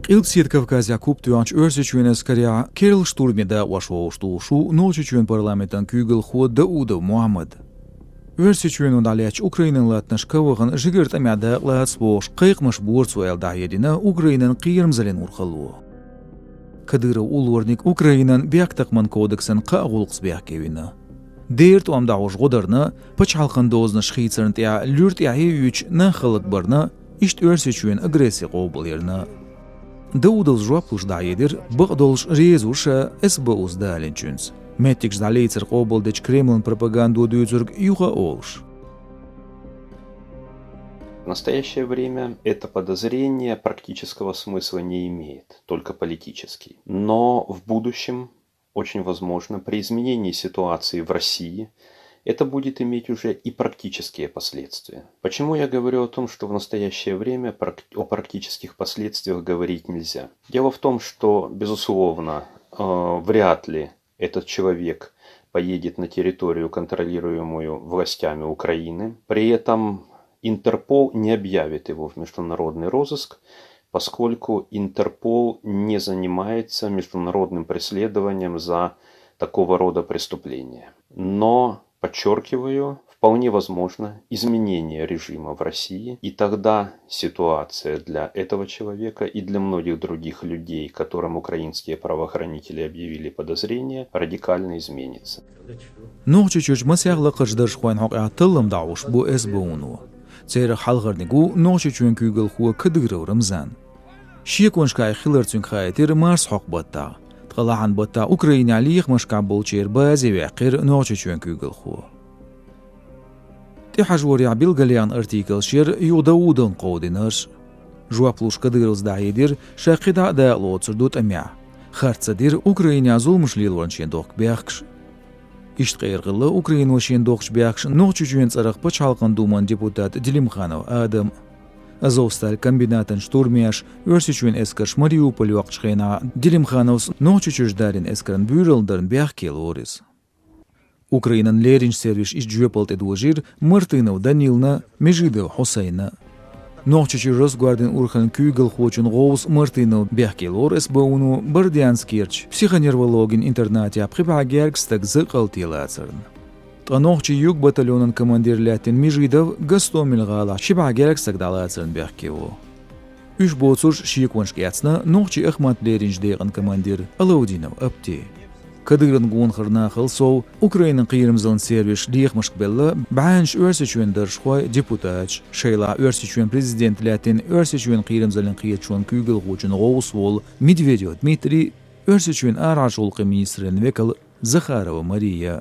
Qiltsit Kavkazya kuptuanç örseçünes karya Keril Shturmida washoshtushu noçuçün parlamentan kügül xu Daudov Muhammad. Örseçüün udalyaç Ukrayna'nın latnaş kavğın jigert amyada latsboş qıyqmış bursu eldayedina Ukrayna'nın qiyirmzalin urxalu. Kadyrov ulornik Ukrayna'nın biaktaqman kodeksin qağulqs biakevina. Dert omdağuş godarna paç halkın dozna şxitsarntia lürtya heyüç naxalık barna işt örseçüün agresiya qobul yerna. Daudov жваплуш даедер багдолш резуша СБУ сдаленчунс. Меттикш залейцер qobuldeç Кремлин пропаганду дюзург юга олш. В настоящее время это подозрение практического смысла не имеет, только политический. Но в будущем, очень возможно, при изменении ситуации в России, это будет иметь уже и практические последствия. Почему я говорю о том, что в настоящее время о практических последствиях говорить нельзя? Дело в том, что, безусловно, вряд ли этот человек поедет на территорию, контролируемую властями Украины. При этом Интерпол не объявит его в международный розыск, поскольку Интерпол не занимается международным преследованием за такого рода преступления. Но, подчеркиваю, вполне возможно изменение режима в России, и тогда ситуация для этого человека и для многих других людей, которым украинские правоохранители объявили подозрение, радикально изменится. Noçuçuç masyaxla qıждырш xoyn hoq atılım dağuş bu SBU-nu. Церы халгарнигу noçuçün kügül xu Kadyrov Ramzan. Şiyekonşkay xilırçün xaytir Mars hoq batta. Tqalahan batta Ukrainaliyx mashka bolçer bazi vaqir noçuçün kügül xu. Tihajwari bilgalyan artikel şer Yudaudun qodiners. Jwaplush Kadyrov zdayedir shaqida da lotsurdut amya. Khartsadir Ukraina zulmuşlilwan şendok beaqş. İşt qeyrgılı Ukraina şendokş beaqş noçuçün tsaraq pachalqan duman deputat Dilimkhanov Adam. Azovstal kombinatan shturmiyash örseçün eskarş Mariupol waqchxena Dilimkhanov noçuçujdarin eskarn bürildern beaqkel oris. Ukrainan lerinç servis işjüpalt edojir Martynov Danilna Mejidov Husayna. Noçuçu Rosgvardin urxan kügül xoçun Gous Martynov beaqkelor SBU-nu Berdyanskirch psixonervologin internatya pribagergstak zıqaltilatsarn. Tanoqchi yuk batalyonin komandirlatin Mejidov Gostomel gala shibagergstak dalatsarn beaqkevo. Üç botsur şiyekonşkyatsna noqchi Ahmat lerinç değin komandir Alaudinov apti. Kadyrın gonxırna xılsov Ukraynan qiyirmzılın servis liqmashk bella banş örseçün dırşxoy deputat Shayla örseçün prezidentlatin örseçün qiyirmzılın qiyetçun kügül qoçun Gowsvol Medvedev Dmitri örseçün araç olqı ministrin vekal Zakharova Mariya